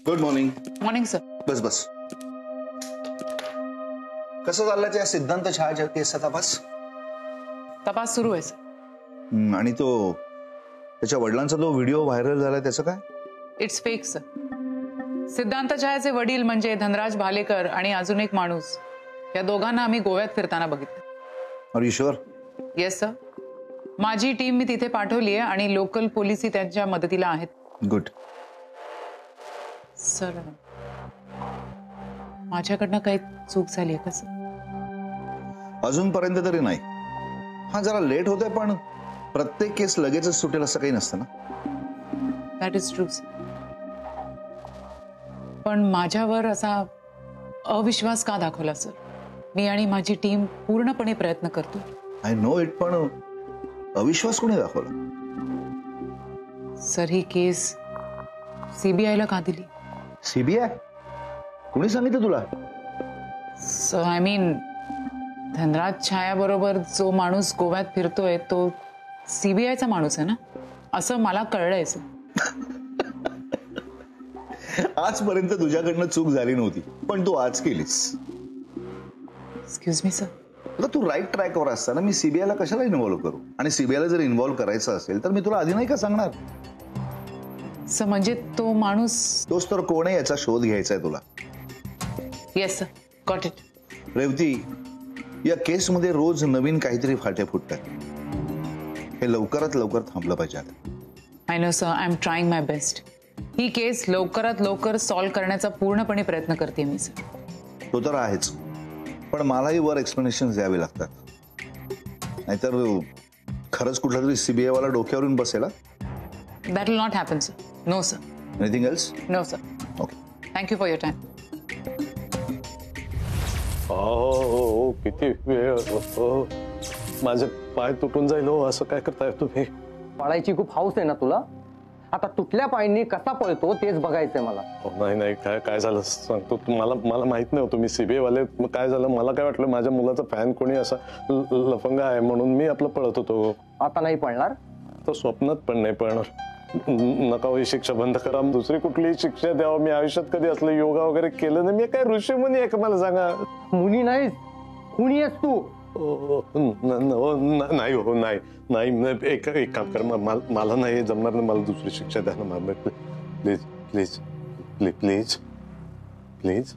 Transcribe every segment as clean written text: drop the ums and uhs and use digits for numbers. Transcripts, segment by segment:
Good morning. Morning sir. बस बस. कसं चाललंय त्या सिद्धांत छायाच्या केसचा तपास? तपास सुरू आहे सर. आणि तो त्याच्या वडिलांचा तो व्हिडिओ व्हायरल झालाय त्याचं काय? It's fake sir. सिद्धांत छायाचे वडील म्हणजे धनराज भालेकर आणि अजून एक माणूस, या दोघांना आम्ही गोव्यात फिरताना बघितलं. Are you sure? Yes sir. माझी टीम मी तिथे पाठवली आहे आणि लोकल पोलिसही त्यांच्या मदतीला आहेत. गुड. सर माझ्याकडनं काही चूक झाली आहे का सर? अजूनपर्यंत तरी नाही. हा जरा लेट होतोय पण प्रत्येक केस लगेचच सुटेल असं काही नसतं ना. That is true sir. पण माझ्यावर असा अविश्वास का दाखवला सर? मी आणि माझी टीम पूर्णपणे प्रयत्न करतो. आय नो इट, पण अविश्वास कोणी दाखवला? सर ही केस सीबीआयला का दिली? सीबीआय? कोणी सांगितलं तुला? सो आय मीन धनराज छाया बरोबर जो माणूस गोव्यात फिरतोय तो सीबीआयचा माणूस आहे ना, असं मला कळलंय सर. आजपर्यंत तुझ्याकडनं चूक झाली नव्हती, पण तू आज केलीस. Excuse me sir. तू राईट ट्रॅकवर असताना मी सीबीआयला कशाला इन्व्हॉल्व्ह करू? आणि सीबीआयला जर इन्व्हॉल्व्ह करायचं असेल तर मी तुला आधी नाही का सांगणार? सर म्हणजे तो माणूस? तोच तर कोण आहे याचा शोध घ्यायचा आहे तुला. Yes sir, got it. Revati, या केसमध्ये रोज नवीन काहीतरी फाटे फुटतात. हे लवकरात लवकर थांबलं पाहिजे आता. I know sir, I am trying my best. ही केस लवकरात लवकर सॉल्व्ह करण्याचा पूर्णपणे प्रयत्न करते मी सर. तो तर आहेच, पण मलाही वर एक्सप्लेनेशन द्यावे लागतात. नाहीतर खरंच कुठला तरी सीबीआय वाला डोक्यावरून बसेल. That will not happen sir. No sir. Anything else? No sir. Okay. Thank you for your time. हो किती वेळ. माझे पाय तुटून जाईल हो. असं काय करताय तुम्ही? पळायची खूप हौस आहे ना तुला? आता तुटल्या पायांनी कसा पळतो तेच बघायचंय मला. नाही नाही, काय काय झालं सांगतो. मला माहित नव्हतं मी सीबीआय वाले. काय झालं, मला काय वाटलं माझ्या मुलाचा फॅन कोणी असा लफंगा आहे म्हणून मी आपलं पळत होतो. आता नाही पळणार? तो स्वप्नात पण नाही पळणार. नका ही शिक्षा बंद करा. दुसरी कुठलीही शिक्षा द्यावं. मी आयुष्यात कधी असलं योगा वगैरे केलं नाही. मी काय ऋषी मुनी आहे का मला सांगा? मुनी नाहीस, खुणी आहेस तू. नाही हो, नाही नाही. एक काम कर, मला नाही जमणार नाही. मला दुसरी शिक्षा द्या ना. Please please please please please.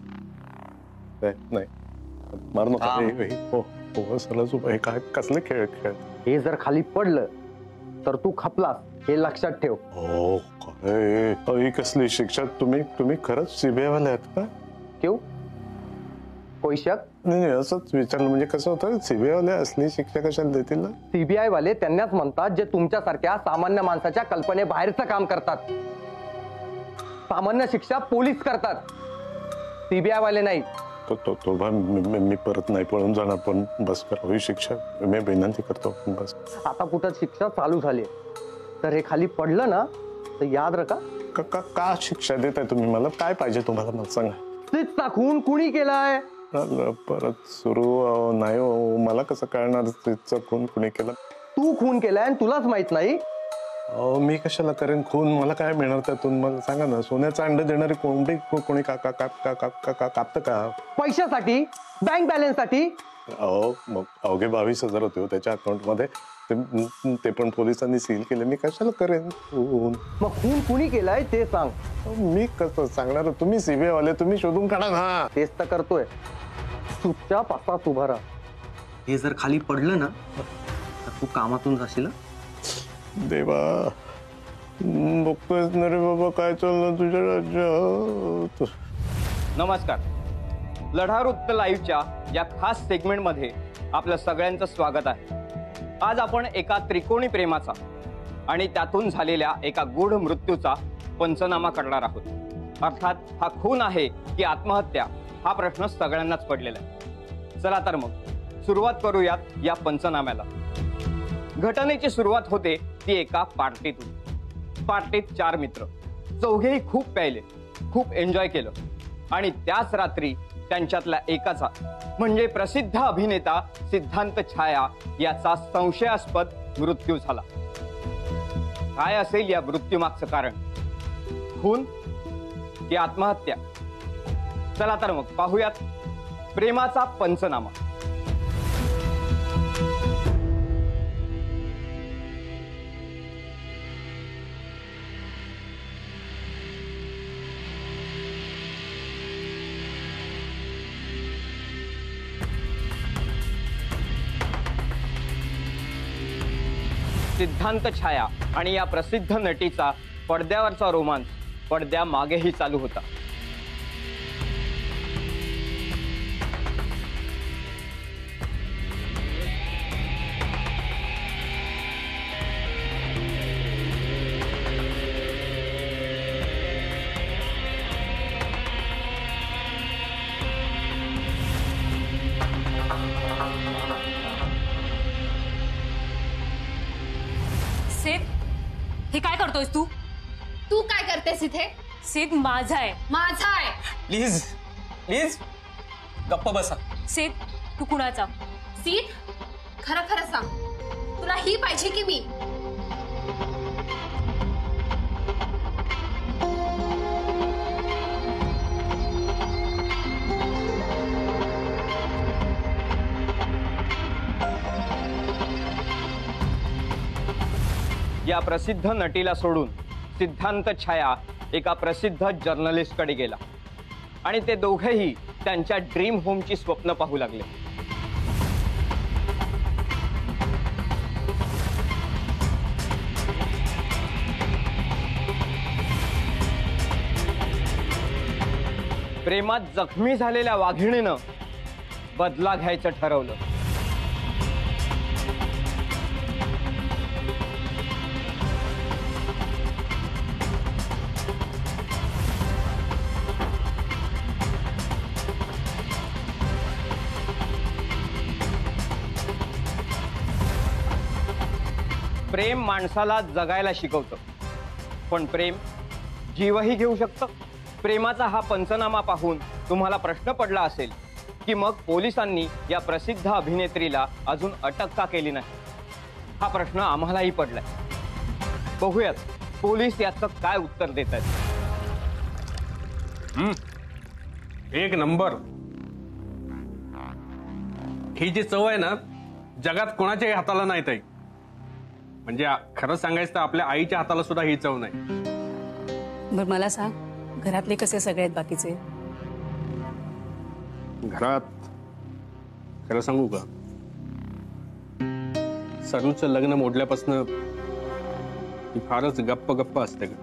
नाही मार नका. हो हो सरळ उभं. काय कसले खेळ खेळ? हे जर खाली पडलं तर तू खपलास, हे लक्षात ठेव. हो काय कसली शिक्षा? तुम्ही खरंच सीबीआय वाले आहेत का? क्यों? कोई शक? नाही असंच विचारलं. म्हणजे कसं होतं, सीबीआय वाले असली शिक्षा कशाला देतील ना? सीबीआय वाले त्यांनाच म्हणतात जे तुमच्यासारख्या सामान्य माणसाच्या कल्पनेबाहेरचं काम करतात. सामान्य शिक्षा पोलीस करतात, सीबीआय वाले नाही. मी परत नाही पळून जाणार, पण बस करावी शिक्षा. मी विनंती करतो बस. आता कुठं शिक्षा चालू झाली तर हे खाली पडलं ना तर याद रखा. का शिक्षा देताय तुम्ही मला? काय पाहिजे तुम्हाला मला सांगा. तीच खून कुणी केलाय? परत सुरू नाही हो. मला कसं कळणार तिचा खून कुणी केला? तू खून केलाय आणि तुलाच माहित नाही? मी कशाला करेन खून? मला काय मिळणार त्यातून मला सांगा ना. सोन्याचं अंड देणारी कोंबडी कोणी कापतं का? पैशासाठी? बँक बॅलन्स साठी? मग अवघे 22,000 होते त्याच्या अकाउंट मध्ये. ते पण पोलिसांनी सील केले. मी कशाला करेन खून? मग खून कुणी केलाय ते सांग. मी कसं सांगणार? तुम्ही सीबीआय वाले, तुम्ही शोधून काढा ना. तेच तर करतोय. चुपचाप असाच उभा राहा. हे जर खाली पडलं ना तर तू कामातून जाशील. देवा बघतोयस ना रे बाबा काय चाललं तुझ्या राज्यात. नमस्कार. लढा वृत्त लाईव्हच्या या खास सेगमेंटमध्ये आपलं सगळ्यांचं स्वागत आहे. आज आपण एका त्रिकोणी प्रेमाचा आणि त्यातून झालेल्या एका गूढ मृत्यूचा पंचनामा करणार आहोत. अर्थात हा खून आहे की आत्महत्या हा प्रश्न सगळ्यांनाच पडलेला आहे. चला तर मग सुरुवात करूयात या पंचनाम्याला. घटनेची सुरुवात होते ती एका पार्टीतून. पार्टीत 4 मित्र, चौघेही खूप प्यायले, खूप एन्जॉय केलं आणि त्याच रात्री त्यांच्यातल्या एकाचा म्हणजे प्रसिद्ध अभिनेता सिद्धांत छाया याचा संशयास्पद मृत्यू झाला. काय असेल या मृत्यूमागचं कारण? खून की आत्महत्या? चला तर मग पाहूयात प्रेमाचा पंचनामा. सिद्धांत छाया आणि या प्रसिद्ध नटीचा पडद्यावरचा रोमांस पडद्या मागेही चालू होता. सिद्ध, हे काय करतोयस तू? तू काय करतेस इथे? सिद्ध माझा आहे. माझा आहे. प्लीज प्लीज गप्प बसा. सिद्ध, तू कुणाचा? सीत, खरं खरं सांग, तुला ही पाहिजे की मी? या प्रसिद्ध नटीला सोडून सिद्धांत छाया एका प्रसिद्ध जर्नलिस्टकडे गेला आणि ते दोघेही त्यांच्या ड्रीम होमची स्वप्न पाहू लागले. प्रेमात जखमी झालेल्या वाघिणीनं बदला घ्यायचं ठरवलं. प्रेम माणसाला जगायला शिकवतं, पण प्रेम जीवही घेऊ शकतं. प्रेमाचा हा पंचनामा पाहून तुम्हाला प्रश्न पडला असेल की मग पोलिसांनी या प्रसिद्ध अभिनेत्रीला अजून अटक का केली नाही? हा प्रश्न आम्हालाही पडलाय. बघूयात पोलीस याचं काय उत्तर देत आहेत. एक नंबर. ही जी चव आहे ना, जगात कोणाच्याही हाताला नाही ताई. म्हणजे खरं सांगायचं तर आपल्या आईच्या हाताला सुद्धा ही चव नाही. बरं मला सांग, घरातले कसे सगळे आहेत बाकीचे? घरात खरं सांगू का, सरूचं लग्न मोडल्यापासून ती फारच गप्प गप्प असते का.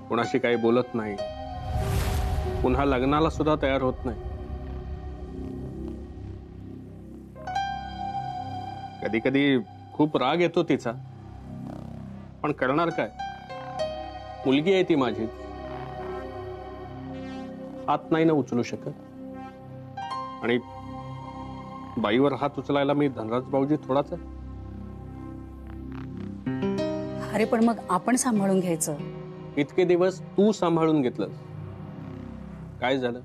कोणाशी काही बोलत नाही, पुन्हा लग्नाला सुद्धा तयार होत नाही. कधी कधी खूप राग येतो तिचा, पण करणार काय, मुलगी आहे ती माझी. हात नाही ना उचलू शकत. आणि बाईवर हात उचलायला मी धनराज भाऊजी थोडाच आहे. अरे पण मग आपण सांभाळून घ्यायचं. इतके दिवस तू सांभाळून घेतलंस, काय झालं?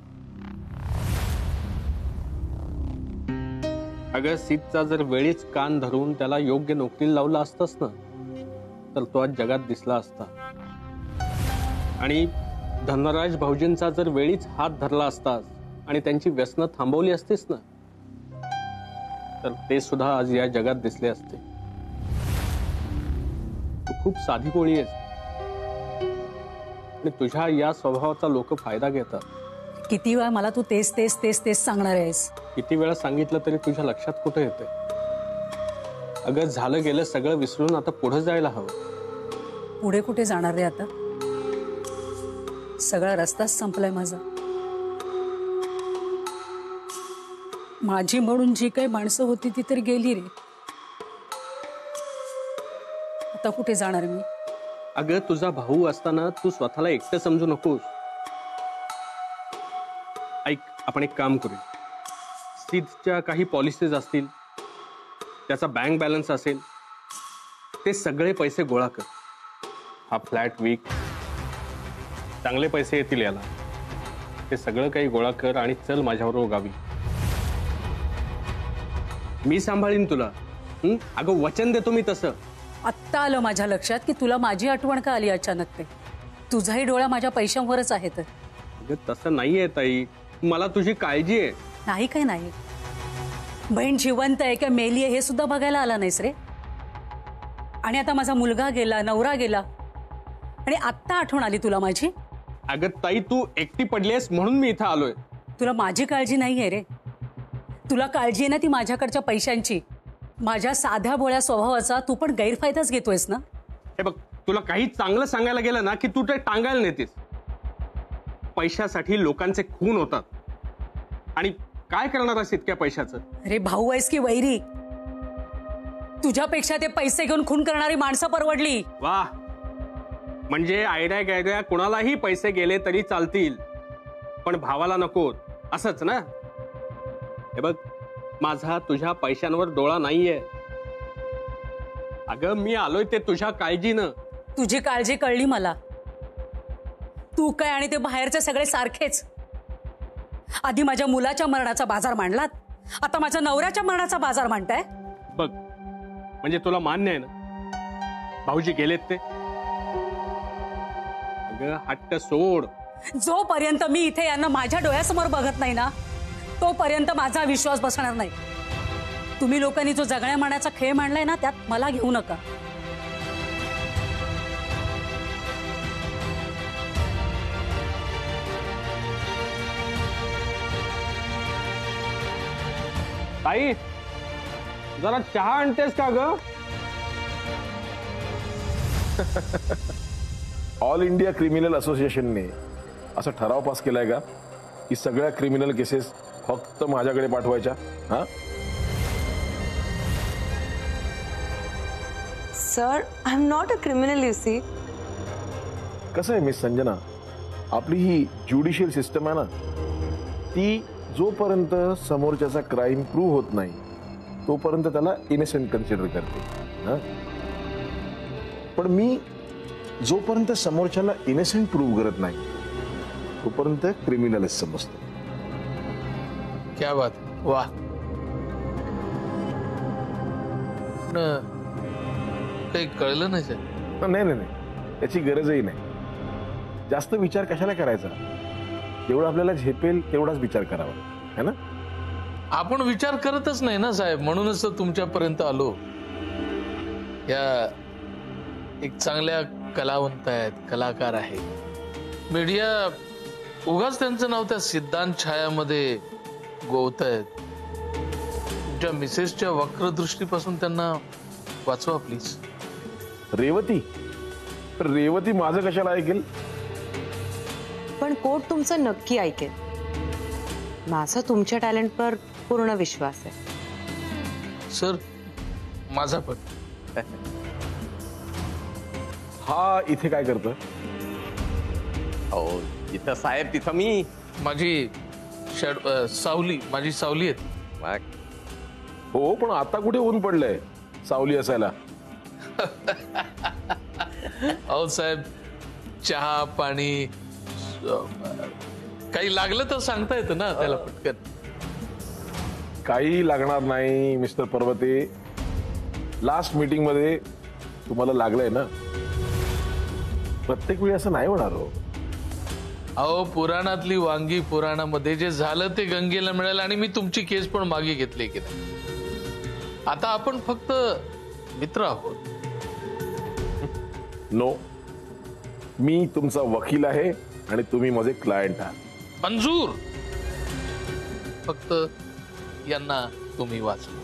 अगं सीतचा जर वेळीच कान धरून त्याला योग्य नोकरीला लावला असतास ना, तर तो आज जगात दिसला असता. आणि धनराज भाऊजींचा जर वेळीच हात धरला असतास आणि त्यांची व्यसनं थांबवली असतीस ना, तर ते सुद्धा आज या जगात दिसले असते. तू खूप साधी गोळी आहेस आणि तुझ्या या स्वभावाचा लोक फायदा घेतात. किती वेळा मला तू तेच तेच तेच तेच सांगणार आहेस? किती वेळा सांगितलं तरी तुझ्या लक्षात कुठे येते? अगं झालं गेलं सगळं विसरून आता पुढे जायला हवं. पुढे कुठे जाणार रे आता? सगळा रस्ताच संपलाय माझा. माझी म्हणून जी काही माणसं होती ती तर गेली रे. आता कुठे जाणार मी? अगं तुझा भाऊ असताना तू स्वतःला एकटं समजू नकोस. ऐक, आपण एक काम करू. सीटच्या काही पॉलिसीज असतील, त्याचा बँक बॅलन्स असेल, ते सगळे पैसे गोळा कर. हा फ्लॅट विक, चांगले पैसे येतील याला. ते सगळं काही गोळा कर आणि चल माझ्याबरोबर गावी. मी सांभाळीन तुला. अगं वचन देतो मी तसं. आत्ता आलं माझ्या लक्षात की तुला माझी आठवण का आली अचानक ते. तुझाही डोळा माझ्या पैशांवरच आहे तर. अगं तसं नाहीये ताई, मला तुझी काळजी आहे. नाही काय नाही, बहीण जिवंत आहे का मेली आहे हे सुद्धा बघायला आला नाहीस रे. आणि आता माझा मुलगा गेला, नवरा गेला, आणि आत्ता आठवण आली तुला माझी. अगं ताई, तू एकटी पडलीस म्हणून मी इथं आलोय. तुला माझी काळजी नाही आहे रे, तुला काळजी आहे ना ती माझ्याकडच्या पैशांची. माझ्या साध्या भोळ्या स्वभावाचा तू पण गैरफायदाच घेतोयस ना. हे बघ, तुला काही चांगलं सांगायला गेलं ना की तू ते टांगायला नेतेस. पैशासाठी लोकांचे खून होतात, आणि काय करणार आहेस इतक्या पैशाचं? अरे भाऊ आहेस की वैरी? तुझ्यापेक्षा ते पैसे घेऊन खून करणारी माणसं परवडली. वाह, म्हणजे आयडिया गायड्या कुणालाही पैसे गेले तरी चालतील, पण भावाला नको, असंच ना? हे बघ, माझा तुझ्या पैशांवर डोळा नाहीये. अगं मी आलोय ते तुझ्या काळजीनं. तुझी काळजी कळली मला. तू काय आणि ते बाहेरचे सगळे सारखेच. आधी माझ्या मुलाच्या मरणाचा बाजार मांडलात, आता माझ्या नवऱ्याच्या मरणाचा बाजार मांडताय. बघ, म्हणजे तुला मान्य आहे ना भाऊजी गेलेत ते? अगं हट्ट सोड. जोपर्यंत मी इथे यांना माझ्या डोळ्यासमोर बघत नाही ना तोपर्यंत माझा विश्वास बसणार नाही. तुम्ही लोकांनी जो जगण्या मारण्याचा खेळ मांडलाय ना त्यात मला घेऊ नका. ताई, जरा चहा आणतेस का ग? ऑल इंडिया क्रिमिनल असोसिएशनने असा ठराव पास केलाय का की सगळ्या क्रिमिनल केसेस फक्त माझ्याकडे पाठवायच्या? हा sir, I am not a criminal, you see. कसं आहे मिस संजना, आपली ही ज्युडिशियल सिस्टम आहे ना, ती जोपर्यंत समोरच्याचा क्राईम प्रूव्ह होत नाही तोपर्यंत त्याला इनोसेंट कन्सिडर करते. हा, पण मी जोपर्यंत समोरच्याला इनोसेंट प्रूव्ह करत नाही तोपर्यंत क्रिमिनलच समजतो. क्या बात, वाह. काही कळलं नाही सर? नाही नाही नाही, त्याची गरजही नाही. जास्त विचार कशाला करायचा? जेवढं आपल्याला झेपेल तेवढाच विचार करावा, है ना? आपण विचार करतच नाही ना साहेब, म्हणूनच तर तुमच्यापर्यंत आलो. या एक चांगल्या कलावंत आहेत, कलाकार आहेत. मीडिया उगाच त्यांचं नाव त्या सिद्धांत छायामध्ये गोवत आहेत. तुमच्या मिसेसच्या वक्रदृष्टीपासून त्यांना वाचवा प्लीज. रेवती? रेवती माझं कशाला ऐकेल? पण कोर्ट तुमचं नक्की ऐकेल. माझा तुमच्या टॅलेंटवर पूर्ण विश्वास आहे. सर, माझा पण. हा इथे काय करतोय? हो, इथं साहेब, तिथं मी. माझी सावली, माझी सावली आहे. हो, पण आता कुठे ऊन पडलंय सावली असायला? अहो साहेब, चहा पाणी काही लागलं तर सांगता येतं ना त्याला पटकन. काही लागणार नाही मिस्टर पर्वते. लास्ट मीटिंग मध्ये तुम्हाला लागलंय ना. प्रत्येक वेळी असं नाही होणार हो. अहो, पुराणातली वांगी पुराणामध्ये जे झालं ते गंगेला मिळालं, आणि मी तुमची केस पण मागे घेतली की नाही. आता आपण फक्त मित्र आहोत. नो, मी तुमचा वकील आहे आणि तुम्ही माझे क्लायंट आहात. मंजूर. फक्त यांना तुम्ही वाचवा.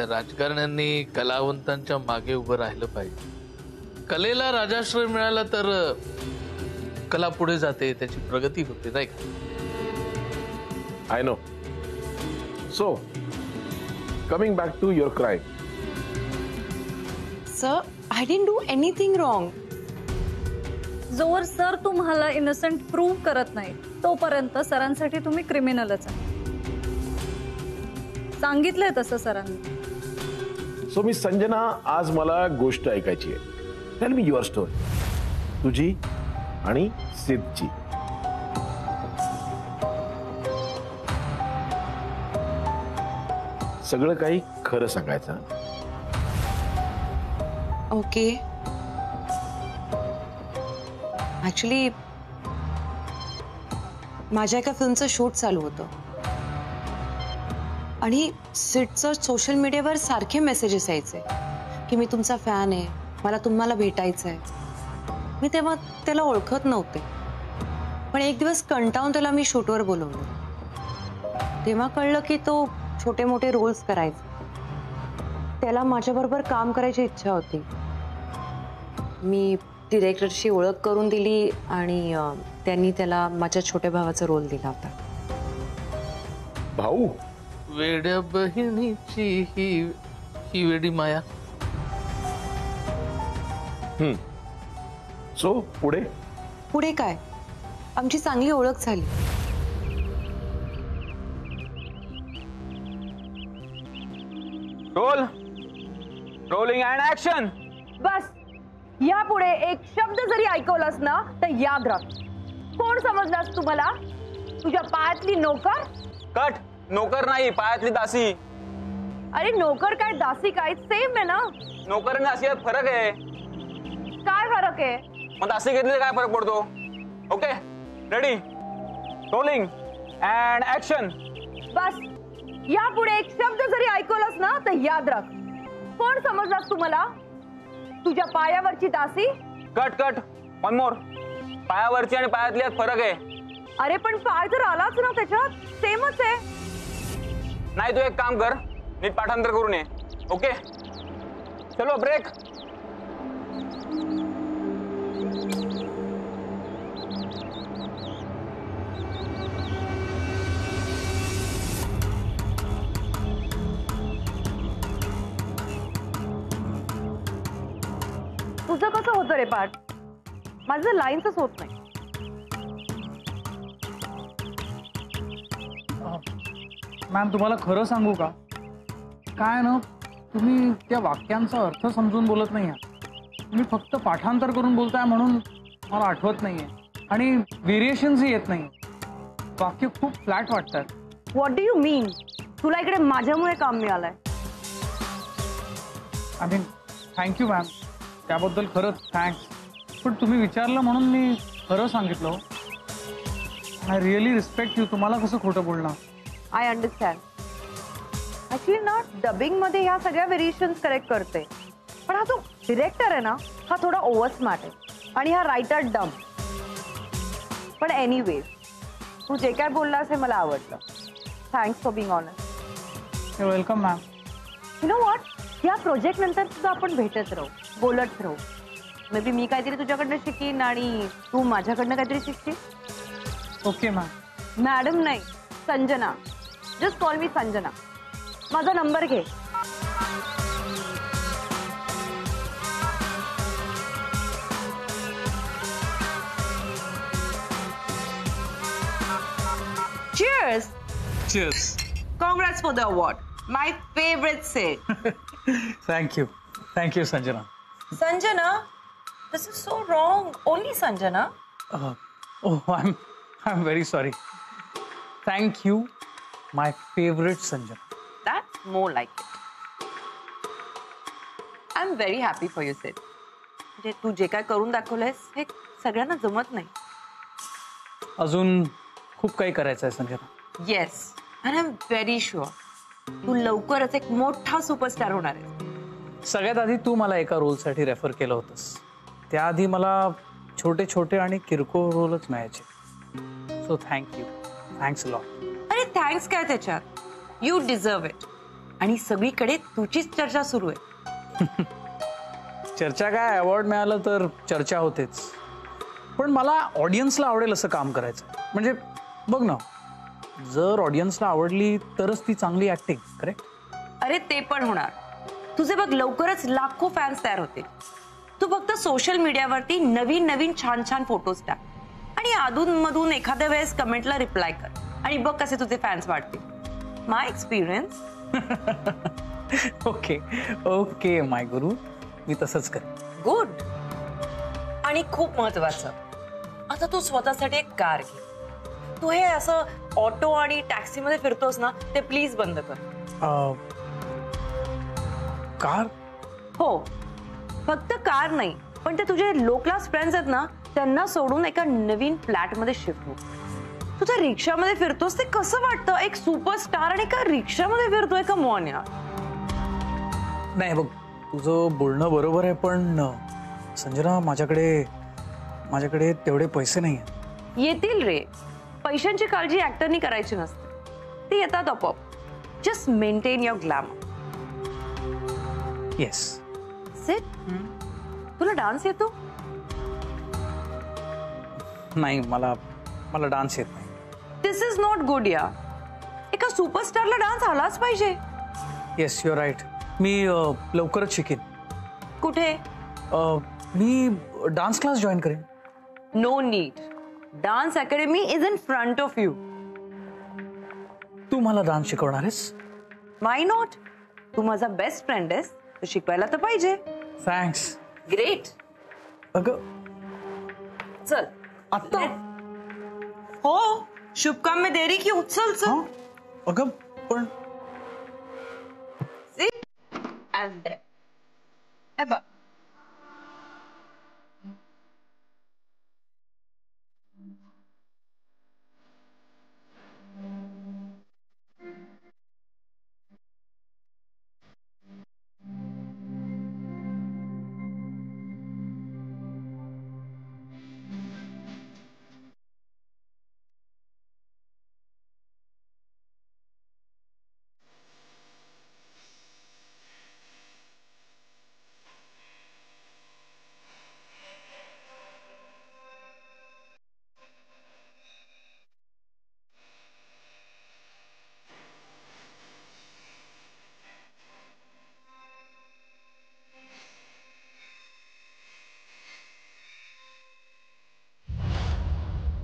राजकारण्यांनी कलावंतांच्या मागे उभं राहिलं पाहिजे. कलेला राजाश्रय मिळाला तर कला पुढे जाते, त्याची प्रगती होते, नाही का? I know. So coming back to your crime. Sir, I didn't do anything wrong. जोवर सर तुम्हाला इनोसेंट प्रूव्ह करत नाही तोपर्यंत सरांसाठी तुम्ही क्रिमिनलच आहे. सांगितलंय तसं सरांनी. सो मिस संजना, आज मला गोष्ट ऐकायची आहे. टेल मी युअर स्टोरी, तुझी आणि सिद्धची. सगळं काही खरं सांगायचं. ओके. ऍक्च्युली माझ्या एका फिल्मचं शूट चालू होतं आणि सिटचं सोशल मीडियावर सारखे मेसेजेस यायचे की मी तुमचा फॅन आहे, मला तुम्हाला भेटायचं आहे. मी तेव्हा त्याला ओळखत नव्हते, पण एक दिवस कंटाळून त्याला मी शूटवर बोलवलं. तेव्हा कळलं की तो छोटे मोठे रोल्स करायचा. त्याला माझ्याबरोबर काम करायची इच्छा होती. मी डिरेक्टरशी ओळख करून दिली आणि त्यांनी त्याला माझ्या छोट्या भावाचा रोल दिला होता. भाऊ? वेड्या बहिणीची ही वेडी माया. सो पुढे पुढे काय, आमची चांगली ओळख झाली. Roll rolling and action. बस यापुढे एक शब्द जरी ऐकवलास ना तर याद राख. कोण समजलास तुम्हाला? तुझ्या पायातली नोकर? कट. नोकर नाही, पायातली दासी. अरे नोकर काय दासी काय सेम आहे ना. नोकर आणि दासी यात फरक आहे. काय फरक आहे? मग दासी घेतली काय फरक पडतो? Okay ready rolling and action. बस यापुढे एक शब्द जरी ऐकवलास ना तर याद राख. कोण समजलास तुम्हाला? तुझ्या पायावरची दासी? Cut cut. One more. पायावरची आणि पायातली यात फरक आहे. अरे पण पाय तर आलाच ना त्याच्यात, सेमच आहे. नाही तू एक काम कर, नीट पाठांतर करून ये. ओके चलो ब्रेक. तुझं कसं होतं रे पाठ? माझं लाईन्सच होत नाही. मॅम तुम्हाला खरं सांगू का, काय ना तुम्ही त्या वाक्यांचा अर्थ समजून बोलत नाही आहात. तुम्ही फक्त पाठांतर करून बोलताय म्हणून मला आठवत नाहीये आणि व्हेरिएशन्सही येत नाही. वाक्य खूप फ्लॅट वाटतात. व्हॉट डू यू मीन? तुला इकडे माझ्यामुळे काम मिळालंय. आय मीन थँक्यू मॅम, त्याबद्दल खरंच थँक्स. पण तुम्ही विचारलं म्हणून मी खरं सांगितलं. I really respect you. तुम्हाला कसं खोटं बोलणार? I understand. ऍक्च्युली ना डबिंग मध्ये ह्या सगळ्या व्हेरिएशन्स करेक्ट करते, पण हा जो डिरेक्टर आहे ना हा थोडा ओव्हर स्मार्ट आहे आणि हा रायटर डम. पण एनिवेज तू जे काय बोललास हे मला आवडलं. Thanks for being honest. Welcome ma'am. You know what, या प्रोजेक्ट नंतर सुद्धा आपण भेटत राहू, बोलत राहू. मे बी मी काहीतरी तुझ्याकडनं शिकीन आणि तू माझ्याकडनं काहीतरी शिकशील. Okay ma'am. मॅडम नाही, संजना. जस्ट कॉल मी संजना. माझा नंबर घे. Cheers. Cheers. Congrats for the award. My favorite set. Thank you. Thank you, Sanjana. Sanjana, this is so wrong. Only Sanjana. Oh, I'm very sorry. Thank you, my favorite Sanjana. That's more like it. I'm very happy for you, Sid. म्हणजे तू जे काय करून दाखवलंयस हे सगळ्यांना जमत नाही. अजून खूप काही करायचं आहे Sanjana. Yes, and I am very sure तू लवकरच एक मोठा सुपरस्टार होणार आहे. सगळ्यात आधी तू मला एका रोलसाठी रेफर केलं होतंस. त्याआधी मला छोटे छोटे आणि किरकोळ रोलच मिळायचे. So thank you. Thanks a lot. अरे थँक्स काय त्याच्यात, यू डिझर्व इट. आणि सगळीकडे तुझीच चर्चा सुरू आहे. चर्चा काय, अवॉर्ड मिळालं तर चर्चा होतेच. पण मला ऑडियन्सला आवडेल असं काम करायचं. म्हणजे बघ ना, जर ऑडियन्सला आवडली तरच ती चांगली ऍक्टिंग. करेक्ट? अरे ते पण होणार. तुझे बघ लवकरच लाखो फॅन्स तयार होतील. तू फक्त सोशल मीडियावरती नवीन नवीन छान छान फोटोज टाक आणि अधूनमधून एखाद्या वेळेस कमेंटला रिप्लाय कर आणि बघ कसे तुझे फॅन्स वाढतील. माय एक्सपिरियन्स. ओके ओके माय गुरु, मी तसंच करेन. गुड. आणि खूप महत्वाचं, आता तू स्वतःसाठी एक कार घे. तू हे असं ऑटो आणि टॅक्सी मध्ये फिरतोस ना ते प्लीज बंद कर. कार? हो, फक्त कार नाही, पण ते तुझे लो क्लास फ्रेंड्स आहेत ना, त्यांना सोडून एका नवीन फ्लॅट मध्ये शिफ्ट हो. तू त्या रिक्षामध्ये फिरतोस ते कसं वाटतं? एक सुपरस्टार आणि एका रिक्षामध्ये फिरतोय. कम ऑन यार. नाही बघ, तुझं बोलणं बरोबर आहे, पण संजना माझ्याकडे तेवढे पैसे नाही आहेत. येतील रे. पैशांची काळजी ऍक्टरनी करायची नसते, ती येतात आपोआप. Just maintain your glamour. Yes. Sit. तुला डान्स येतो? नाही, मला डान्स येत नाही. दिस इज नॉट गुड या. एका सुपरस्टारला डान्स आलाच पाहिजे. Yes, your right. मी लवकरच शिकेन. कुठे? मी डान्स क्लास जॉईन करेन. No need. Dance academy is in front of you. तू मला डान्स शिकवणार आहेस? Why not? तू माझा बेस्ट फ्रेंड आहेस, तू शिकवायला तर पाहिजे. थँक्स. ग्रेट. अगं चल आता. हो, शुभ काम में देरी क्यों? चल चल. अगं पण and there. Ever.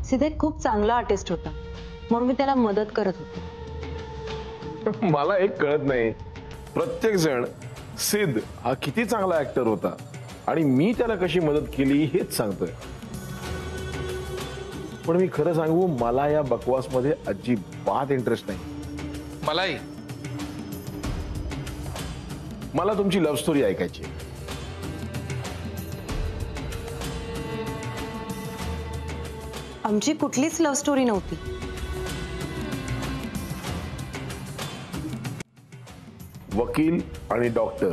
सिद्धेश खूप चांगला आर्टिस्ट होता, म्हणून मी त्याला मदत करत होते. मला एक कळत नाही, प्रत्येक जण सिद्ध हा किती चांगला ऍक्टर होता आणि मी त्याला कशी मदत केली हेच सांगतोय. पण मी खरं सांगू, मला या बकवास मध्ये अजिबात इंटरेस्ट नाही. मलाही. मला तुमची लव्ह स्टोरी ऐकायची. आमची कुठलीच लव्ह स्टोरी नव्हती. वकील आणि डॉक्टर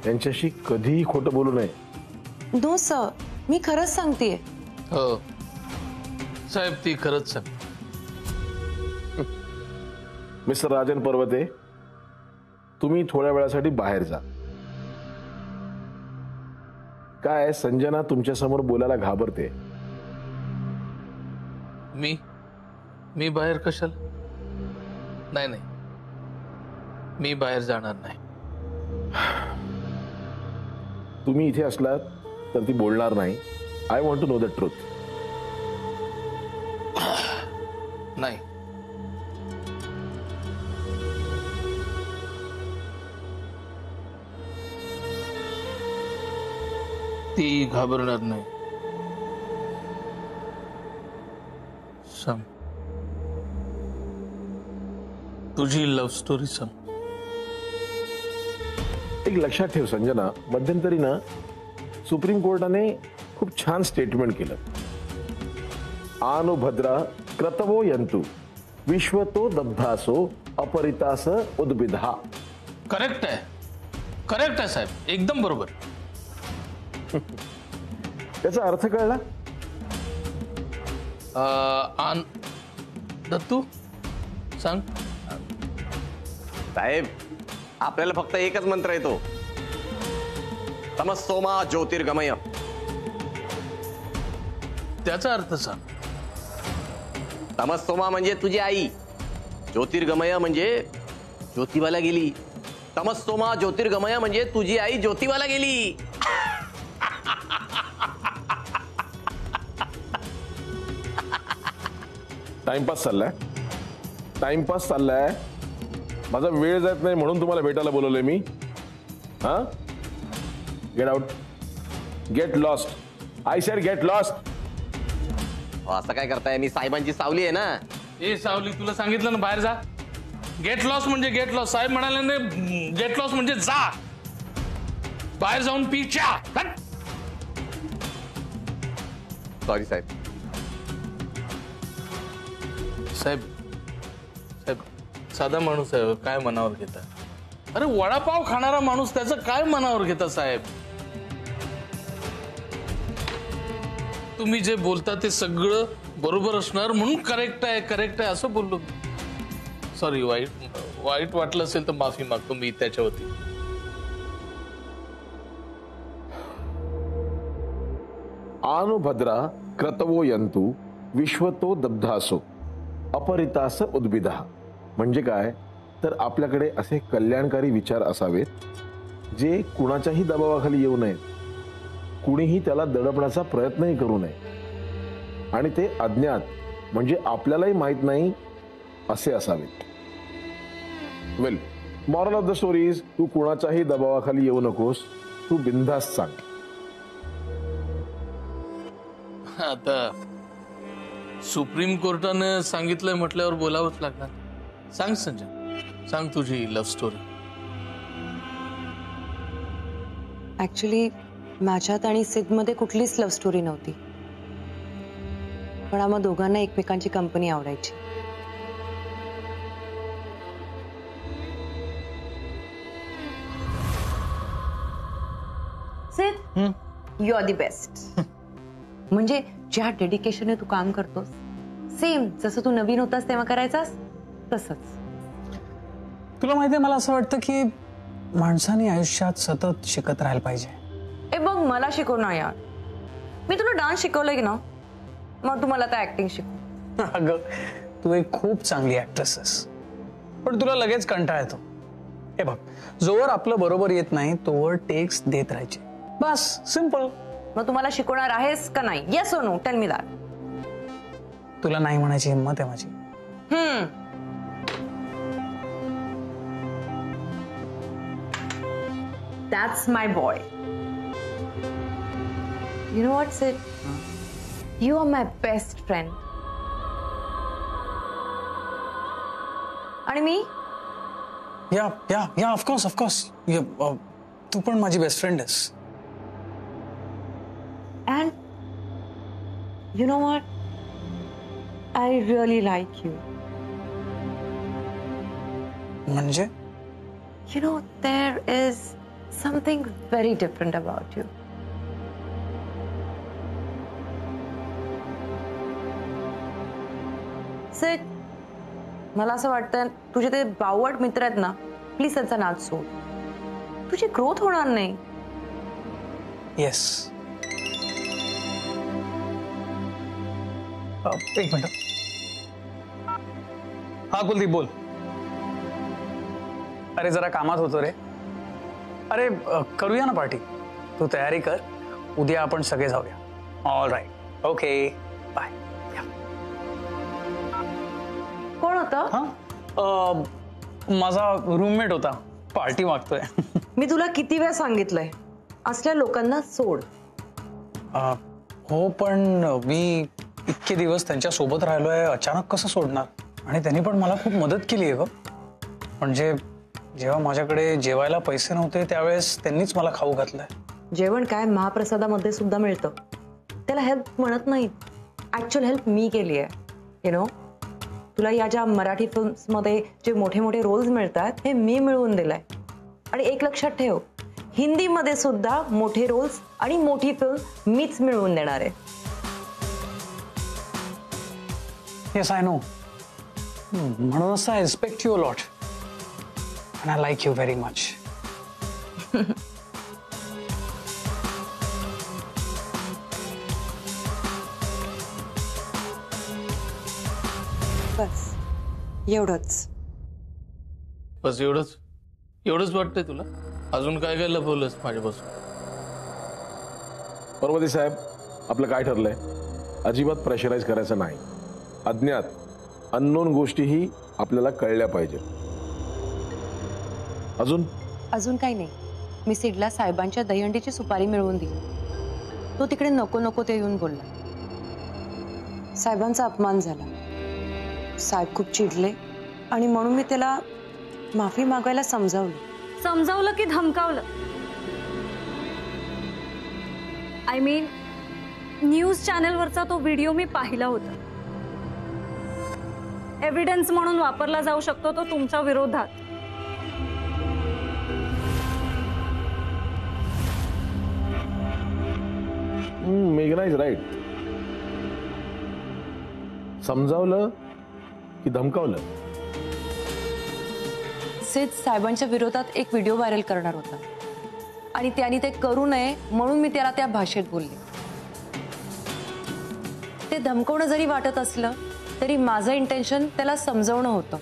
यांच्याशी कधीही खोटं बोलू नये. नो सर, मी खरंच सांगतेय. हो साहेब, ती खरंच सांग. मिस्टर राजन पर्वते, तुम्ही थोड्या वेळासाठी बाहेर जा. काय संजना तुमच्या समोर बोलायला घाबरते. मी बाहेर कशाला? नाही, मी बाहेर जाणार नाही. तुम्ही इथे असलात तर ती बोलणार नाही. I want to know the truth. नाही. ती घाबरणार नाही. सांग, तुझी लव्ह स्टोरी सांग. एक लक्षात ठेव संजना, मध्यंतरी ना सुप्रीम कोर्टाने खूप छान स्टेटमेंट केलं. आनुभद्रा क्रतवो यंतु विश्वतो दब्धासो अपरितास उद्भिधा. करेक्ट आहे साहेब, एकदम बरोबर. त्याचा अर्थ कळला? दत्तू सांग. साहेब, आपल्याला फक्त एकच मंत्र येतो, तमस्सोमा ज्योतिर्गमय. त्याचा अर्थ सांग. तमस्सोमा म्हणजे तुझी आई, ज्योतिर्गमय म्हणजे ज्योतिबाला गेली. तमस्सोमा ज्योतिर्गमय म्हणजे तुझी आई ज्योतिबाला गेली. टाइमपास चाललाय. माझा वेळ जात नाही म्हणून तुम्हाला भेटायला बोलवलंय मी. हा, get out. Get lost. I said get lost. असं काय करताय? मी साहेबांची सावली आहे ना. ए सावली, तुला सांगितलं ना बाहेर जा. गेट लॉस म्हणजे गेट लॉस. साहेब म्हणाले ना गेट लॉस म्हणजे जा. बाहेर जाऊन पी चहा. सॉरी साहेब. साहेब साहेब साधा माणूस आहे, काय मनावर घेता? अरे वडापाव खाणारा माणूस, त्याचं काय मनावर घेता साहेब? तुम्ही जे बोलता ते सगळं बरोबर असणार म्हणून करेक्ट आहे असं बोललो. सॉरी, वाईट वाटलं असेल तर माफी मागतो मी त्याच्या वतीने. आनु भद्रा क्रतवो यंतु विश्वतो दब्धासो अपरितास उद्भिदा. म्हणजे काय तर आपल्याकडे असे कल्याणकारी विचार असावेत जे कुणाच्याही दबावाखाली येऊ नयेत, कुणीही त्याला दडपण्याचा प्रयत्नही करू नये आणि ते अज्ञात म्हणजे आपल्यालाही माहित नाही असे असावेत. Well, moral of the story is तू कुणाच्याही दबावाखाली येऊ नकोस, तू बिनधास्त सांग. आता सुप्रीम कोर्टाने सांगितलंय म्हटल्यावर बोलावंच लागणार. सांग संजय, सांग तुझी लव्ह स्टोरी. ऍक्च्युली माझ्यात आणि सिद्धमध्ये कुठलीच लव्ह स्टोरी नव्हती, पण आम्हा दोघांना एकमेकांची कंपनी आवडायची. सिद्ध, यू आर द बेस्ट. म्हणजे ज्या डेडिकेशनने तू काम करतोस, सेम जसं तू नवीन होतास तेव्हा करायचास तसंच. तुला माहितीये, मला असं वाटतं की माणसाने आयुष्यात सतत शिकत राहायला पाहिजे. ए बघ, मला शिकव ना यार. मी तुला डान्स शिकवलंय ना, मग तू मला आता ऍक्टिंग शिकव. अगं, तू एक खूप चांगली ऍक्ट्रेस आहेस, पण तुला लगेच कंटाळा येतो. हे बघ, जोवर आपलं बरोबर येत नाही तोवर टेक्स देत राहायचे, बस, सिंपल. मग तू मला शिकवणार आहेस का नाही? येस और नो, टेल मी दॅट. तुला नाही म्हणायची हिंमत आहे माझी. That's my boy. You know what, Sid? You are my best friend. आणि मी? या, of course. तू पण माझी बेस्ट फ्रेंड आहेस. And you know what? I really like you. म्हणजे? You know, there is something very different about you. Sid, मला असं वाटतं तुझे ते बावट मित्र आहेत ना, प्लीज त्यांचा नाद सोड. तुझी ग्रोथ होणार नाही. येस. एक मिनिट. हा कुलदीप, बोल. अरे जरा कामात होतो रे. अरे करूया ना पार्टी. तू तयारी कर, उद्या आपण सगळे जाऊया. All right, okay, bye. कोण होतं? माझा रूममेट होता, पार्टी मागतोय. मी तुला किती वेळा सांगितलंय, असल्या लोकांना सोड. हो, पण मी इतके दिवस त्यांच्या सोबत राहिलोय, अचानक कसं सोडणार? आणि त्यांनी पण मला खूप मदत केली आहे ग. म्हणजे जेव्हा माझ्याकडे जेवायला पैसे नव्हते त्यावेळेस त्यांनीच मला खाऊ घातलंय. जेवण काय महाप्रसादामध्ये सुद्धा मिळतं, त्याला हेल्प म्हणत नाही. ऍक्च्युअल हेल्प मी केली आहे. यु नो, तुला या ज्या मराठी फिल्म्स मध्ये जे मोठे मोठे रोल्स मिळतात हे मी मिळवून दिलाय. आणि एक लक्षात ठेव, हिंदीमध्ये सुद्धा मोठे रोल्स आणि मोठी फिल्म मीच मिळवून देणार आहे. Yes, I know. म्हणूनच I respect you a lot and I like you very much. बस एवढंच. बस एवढंच वाटतंय तुला? अजून काय काय लपवलंस माझ्यापासून? परमती साहेब, आपलं काय ठरलंय? अजिबात प्रेशराईज करायचं नाही. अज्ञात अननोन गोष्टीही आपल्याला कळल्या पाहिजे. अजून काही नाही. मी सिडला साहेबांच्या दहीहंडीची सुपारी मिळवून दिली. तो तिकडे नको ते येऊन बोलला. साहेबांचा अपमान झाला. साहेब खूप चिडले आणि म्हणून मी त्याला माफी मागायला समजावलं की धमकावलं? आय मीन न्यूज चॅनलवरचा तो व्हिडिओ मी पाहिला होता. एव्हिडन्स म्हणून वापरला जाऊ शकतो तो तुमच्या विरोधात. मेघना इज राईट. समजावलं की धमकावलं? सिद्ध साहेबांच्या विरोधात एक व्हिडिओ व्हायरल करणार होता आणि त्यांनी ते करू नये म्हणून मी त्याला त्या भाषेत बोलले. ते धमकवणं जरी वाटत असलं तरी माझं इंटेन्शन त्याला समजवणं होतं.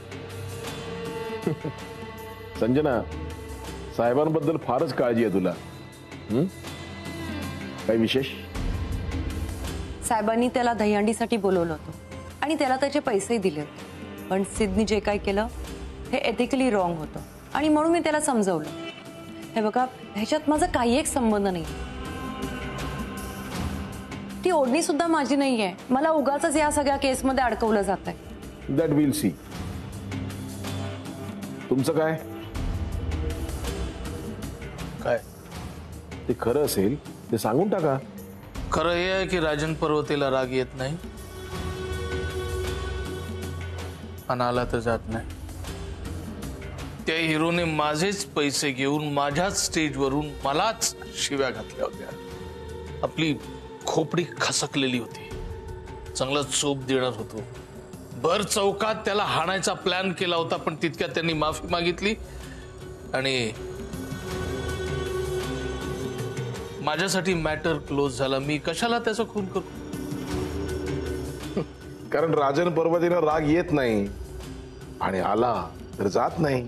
संजना, साहेबांबद्दल फारच काळजी आहे तुला. काही विशेष? साहेबांनी त्याला दहीहंडीसाठी बोलवलं होतं आणि त्याला त्याचे पैसेही दिले होते. पण सिद्धनी जे काय केलं हे एथिकली रॉंग होतं आणि म्हणून मी त्याला समजवलं. हे बघा, ह्याच्यात माझा काही एक संबंध नाही. ती ओढणी सुद्धा माझी नाहीये. मला उगाच या सगळ्या केसमध्ये अडकवलं जात आहे. That will see. तुमचं काय काय ते खरं असेल ते सांगून टाका. खरं हे आहे की राजन पर्वतेला राग येत नाही आणि आला तर जात नाही. त्या हिरोने माझेच पैसे घेऊन माझ्याच स्टेजवरून मलाच शिव्या घातल्या होत्या. आपली खोपडी खसकलेली होती. चांगला चोप देणार होतो. भर चौकात त्याला हाणायचा प्लॅन केला होता, पण तितक्यात त्यांनी माफी मागितली आणि माझ्यासाठी मॅटर क्लोज झाला. मी कशाला त्याचा खून करू? कारण राजन पर्वतीला राग येत नाही आणि आला तर जात नाही.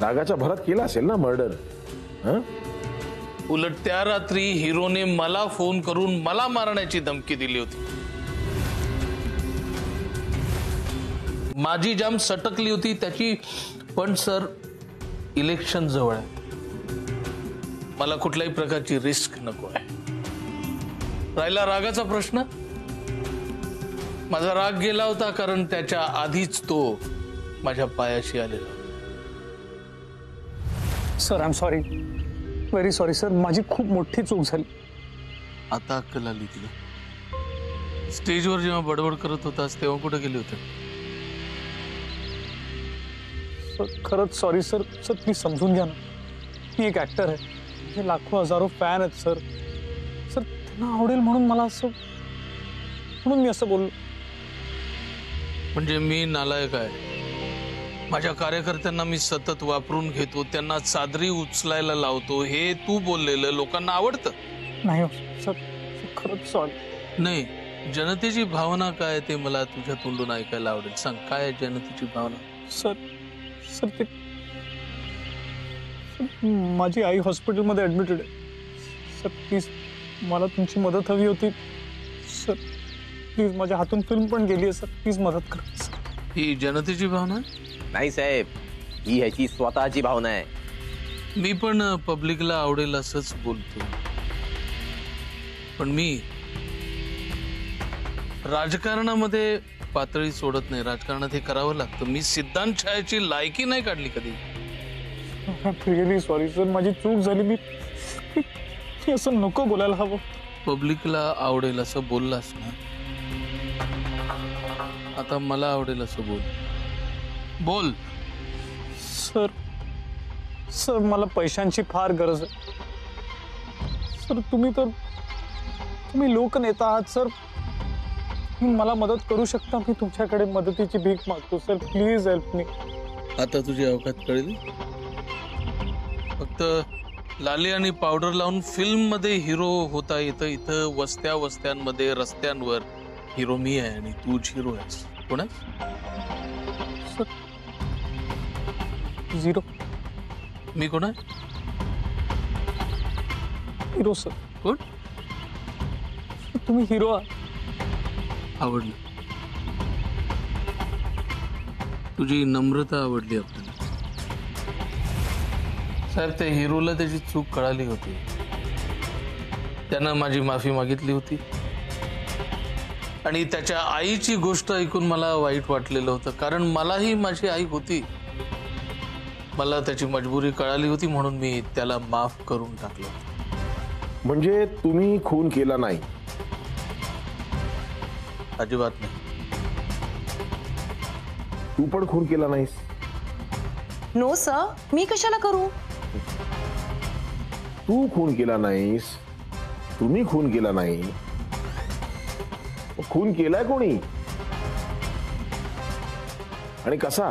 रागाच्या भरात केला असेल ना मर्डर. उलट त्या रात्री हिरोने मला फोन करून मला मारण्याची धमकी दिली होती. माझी जाम सटकली होती त्याची. पण सर, इलेक्शन जवळ आहे. मला कुठल्याही प्रकारची रिस्क नको आहे. राहिला रागाचा प्रश्न, माझा राग गेला होता कारण त्याच्या आधीच तो माझ्या पायाशी आलेला. Sir, I am sorry, very sorry sir. माझी खूप मोठी चूक झाली. आता अक्कल आली तुला? स्टेजवर जेव्हा बडबड करत होतास तेव्हा कुठे गेले होते? सर खरंच सॉरी सर. सर प्लीज समजून घ्या ना. मी एक ऍक्टर आहे. हे लाखो हजारो फॅन आहेत सर. सर त्यांना आवडेल म्हणून मला असं, म्हणून मी असं बोललो. म्हणजे मी नालायक आहे? माझ्या कार्यकर्त्यांना मी सतत वापरून घेतो, त्यांना चादरी उचलायला लावतो, हे तू बोललेलं लोकांना आवडतं? नाही सर, खरंच सॉरी. नाही, जनतेची भावना काय ते मला तुझ्या तोंडून ऐकायला आवडेल. सांग, काय आहे जनतेची भावना? सर सर ते माझी आई हॉस्पिटलमध्ये ऍडमिटेड आहे. सर प्लीज मला तुमची मदत हवी होती. सर प्लीज, माझ्या हातून फिल्म पण गेली आहे. सर प्लीज मदत करा. ही जनतेची भावना नाही साहेब, ही ह्याची स्वतःची भावना आहे. मी पण पब्लिकला आवडेल असंच बोलतो, पण मी राजकारणामध्ये पातळी सोडत नाही. राजकारणात हे करावं लागतं. मी सिद्धांत छायाची लायकी नाही काढली कधी. रिअली सॉरी सर, माझी चूक झाली. मी असं नको बोलायला हवं. पब्लिकला आवडेल असं बोललास ना, आता मला आवडेल असं बोल. बोल. सर सर मला पैशांची फार गरज आहे. सर तुम्ही लोकनेता आहात सर. मला मदत करू शकता? मी तुमच्याकडे मदतीची भीक मागतो सर. Please help me. आता तुझी अवकात कळली. फक्त लाली आणि पावडर लावून फिल्म मध्ये हिरो होता येतं. इथं वस्त्या वस्त्यांमध्ये रस्त्यांवर हिरो मी आहे आणि तूच हिरो आहेस. कोण आहेस? झिरो. मी कोण आहे? Hero sir. कोण? तुम्ही हिरो आहात. आवडली तुझी नम्रता, आवडली आपल्याला. साहेब, त्या हिरोला त्याची चूक कळाली होती. त्यानं माझी माफी मागितली होती आणि त्याच्या आईची गोष्ट ऐकून मला वाईट वाटलेलं होतं. कारण मलाही माझी आई होती. मला त्याची मजबुरी कळाली होती म्हणून मी त्याला माफ करून टाकलं. म्हणजे तुम्ही खून केला नाही? अजिबात नाही. तू पण खून केला नाहीस? नो सर, मी कशाला करू? तू खून केला नाहीस, तुम्ही खून केला नाही, खून केलाय कोणी आणि कसा?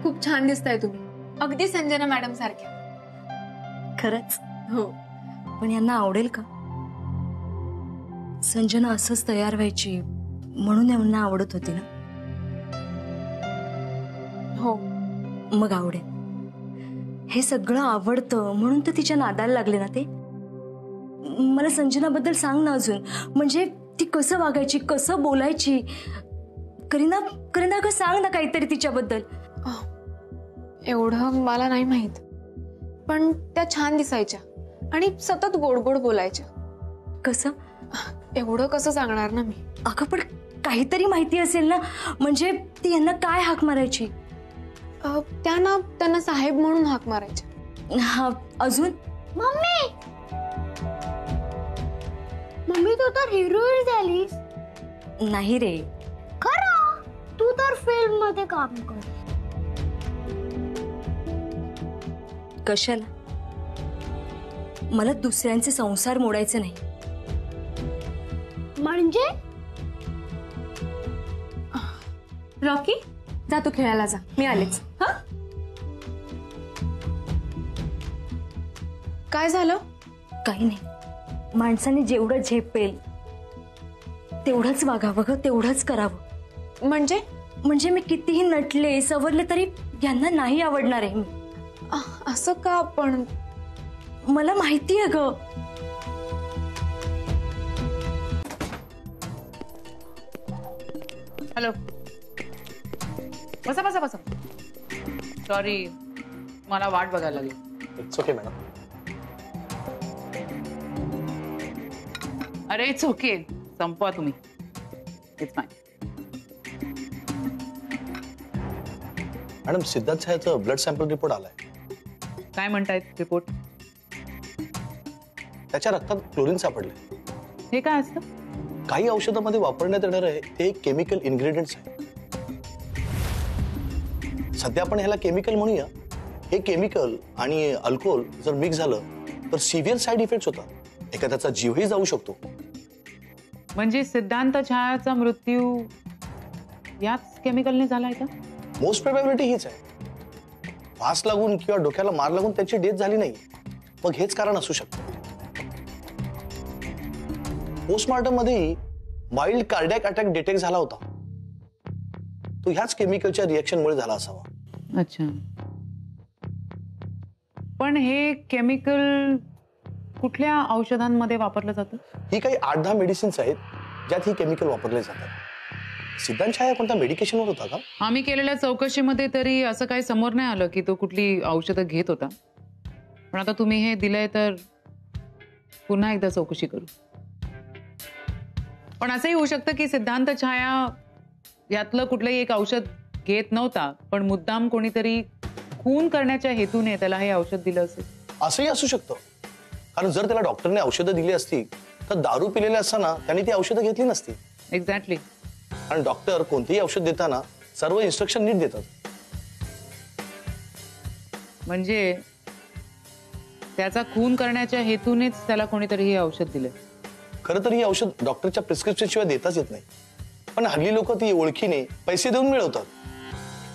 खूप छान दिसताय तुम्ही, अगदी संजना मॅडम सारख्या. खरंच? हो. पण यांना आवडेल का? संजना असंच तयार व्हायची म्हणून यांना आवडत होती ना? हो. मग आवडेल. हे सगळं आवडतं म्हणून तर तिच्या नादाला लागले ना ते. मला संजनाबद्दल सांग ना अजून, म्हणजे ती कसं वागायची, कसं बोलायची. करीना करीना का सांग ना काहीतरी तिच्याबद्दल. एवढं मला नाही माहित, पण त्या छान दिसायच्या आणि सतत गोड गोड बोलायच्या. कसं? एवढं कसं सांगणार ना मी. अगं पण काहीतरी माहिती असेल ना, म्हणजे ती यांना काय हाक मारायची? त्यांना साहेब म्हणून हाक मारायच्या. हा, अजून? मम्मी मम्मी तू तर हिरोईन झालीस. नाही रे. खरं? तू तर फिल्म मध्ये काम कर. कशाला? मला दुसऱ्यांचे संसार मोडायचे नाही. म्हणजे? रॉकी, जा तू खेळायला जा, मी आलेच. हा, काय झालं? काही नाही. माणसाने जेवढं झेपेल तेवढंच वागावं ग, तेवढंच करावं. म्हणजे मी कितीही नटले सवरले तरी यांना नाही आवडणार आहे मी. असं का? पण मला माहिती आहे ग. हॅलो, बसा बसा बसा. सॉरी, मला वाट बघायला लागली. It's okay madam. अरे इट्स ओके, संपवा तुम्ही. It's fine. मॅडम, सिद्धार्थ छायाचं ब्लड सॅम्पल रिपोर्ट आलाय. काय म्हणतायत रिपोर्ट? त्याच्या रक्तात क्लोरीन सापडलंय. हे काय असतं? काही औषधामध्ये वापरण्यात येणार आहे ते केमिकल इन्ग्रेडियंट्स आहे. सध्या आपण ह्याला केमिकल म्हणूया. हे केमिकल आणि अल्कोहोल जर मिक्स झालं तर सिव्हिअर साईड इफेक्ट्स होतात. एखाद्याचा जीवही जाऊ शकतो. म्हणजे सिद्धांत छायाचा मृत्यू याच केमिकलने झालाय का? मोस्ट प्रोबॅबिलिटी हीच आहे. फास लागून किंवा डोक्याला मार लागून त्याची डेथ झाली नाही, मग हेच कारण असू शकतं. पोस्टमॉर्टम मध्ये माइल्ड कार्डियक अटॅक डिटेक्ट झाला होता. तो ह्याच केमिकलच्या रिएक्शनमुळे झाला असावा. अच्छा, पण हे केमिकल कुठल्या औषधांमध्ये वापरलं जातं? ही काही 8-10 मेडिसिन्स आहेत ज्यात ही केमिकल वापरले जातात. सिद्धांत छाया कोणत्या मेडिकेशनवर होता का? आम्ही केलेल्या चौकशीमध्ये तरी असं काही समोर नाही आलं की तो कुठली औषधं घेत होता. पण आता तुम्ही हे दिलंय तर पुन्हा एकदा चौकशी करू. पण असंही होऊ शकतं की सिद्धांत छाया यातलं कुठलंही एक औषध घेत नव्हता, पण मुद्दाम कोणीतरी खून करण्याच्या हेतूने त्याला हे औषध दिलं असेल. असंही असू शकतं, कारण जर त्याला डॉक्टरने औषधं दिली असती तर दारू पिलेले असताना त्यांनी ती औषधं घेतली नसती. एक्झॅक्टली. आणि डॉक्टर कोणतेही औषध देताना सर्व इन्स्ट्रक्शन नीट देतात. म्हणजे त्याचा खून करण्याच्या हेतूनेच त्याला कोणीतरी हे औषध दिलं. खरं तर ही औषध डॉक्टरच्या प्रिस्क्रिप्शन शिवाय देताच येत नाही, पण हल्ली लोक ती ओळखीने पैसे देऊन मिळवतात.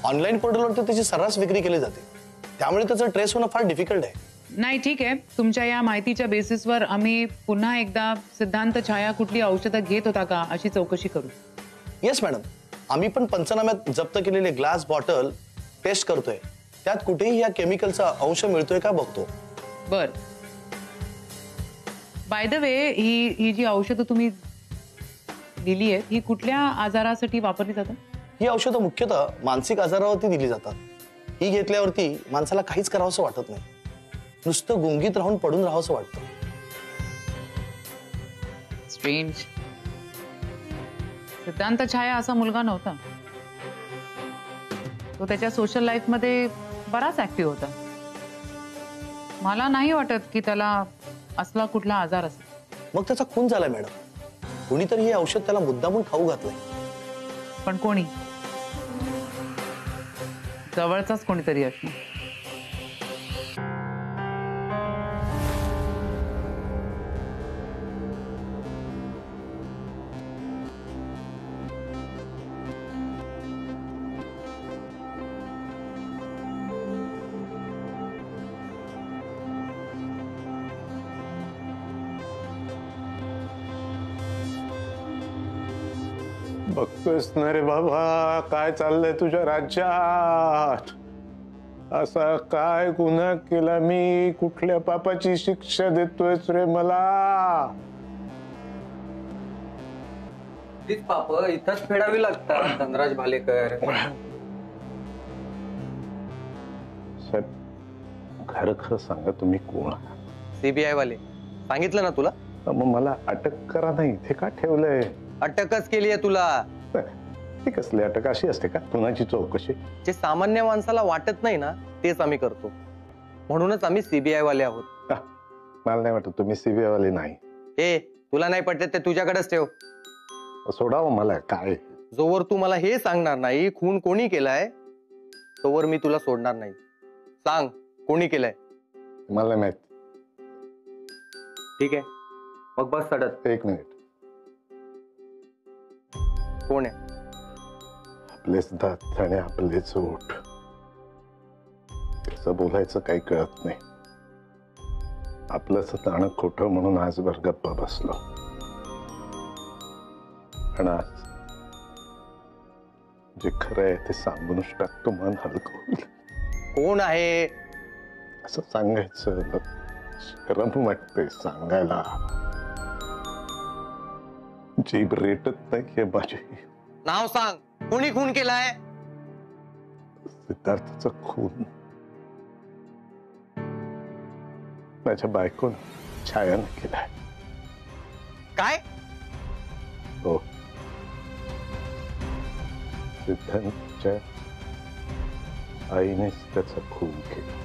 ऑनलाईन पोर्टलवर तर त्याची सर्रास विक्री केली जाते, त्यामुळे त्याचं ट्रेस होणं फार डिफिकल्ट आहे. नाही, ठीक आहे. तुमच्या या माहितीच्या बेसिसवर आम्ही पुन्हा एकदा सिद्धांत छाया कुठली औषधं घेत होता का अशी चौकशी करू. येस मॅडम, आम्ही पण पंचनाम्यात जप्त केलेले ग्लास बॉटल टेस्ट करतोय. त्यात कुठेही या केमिकलचा अंश मिळतोय का बघतो. बर, बाय द वे ही जी औषधं तुम्ही दिली आहेत ही कुठल्या आजारासाठी वापरली जातात? ही औषधं मुख्यतः मानसिक आजारावरती दिली जातात. ही घेतल्यावरती माणसाला काहीच करावंसं वाटत नाही, नुसतं गुंगीत राहून पडून राहावंसं वाटतं. स्ट्रेंज. सिद्धांत छाया असा मुलगा नव्हता. तो त्याच्या सोशल लाईफ मध्ये बराच ऍक्टिव्ह होता. मला नाही वाटत की त्याला असला कुठला आजार असेल. मग त्याचा खून झाला मॅडम. कोणीतरी हे औषध त्याला मुद्दामून खाऊ घातलंय. पण कोणी? जवळचाच कोणीतरी असणार. बघतोयस ना रे बाबा काय चाललंय तुझ्या राज्यात. असा काय गुन्हा केला मी, कुठल्या पापाची शिक्षा देतोयस रे मला? तीच पाप इथंच फेडावी लागतात धनराज भालेकर. साहेब खरं खरं सांगा तुम्ही कोण? सीबीआय वाले. सांगितलं ना तुला. मग मला अटक करा नाही इथे का ठेवलंय? अटकच केली आहे तुला. ती कसली अटक? अशी असते का? कुणाची चौकशी? जे सामान्य माणसाला वाटत नाही ना तेच आम्ही करतो. म्हणूनच आम्ही सीबीआय वाले आहोत. मला नाही वाटत तुम्ही सीबीआय वाले नाही. ए तुला नाही पटत ते तुझ्याकडेच ठेव. सोडावं मला. काय? जोवर तू मला हे सांगणार नाही खून कोणी केलाय तोवर मी तुला सोडणार नाही. सांग कोणी केलाय? मला नाही माहित. ठीक आहे मग बस चढत. एक मिनिट. कोण आहे? आपलेच दात आणि आपलेच ओठ. कसं बोलायचं काही कळत नाही. आपलंच नाणं खोटं म्हणून आजवर गप्पा बसलो. पण आज जे खरं आहे ते सांगूनच टाकतो. मन हलकं होईल. कोण आहे असं सांगायचं शरम वाटते सांगायला. जीभ रेटत नाहीये माझी. नाव सांग कोणी खून केलाय? सिद्धार्थचा खून माझ्या बायकोन छायाने केलाय. काय? हो सिद्धांतच्या आईनेच त्याचा खून केला.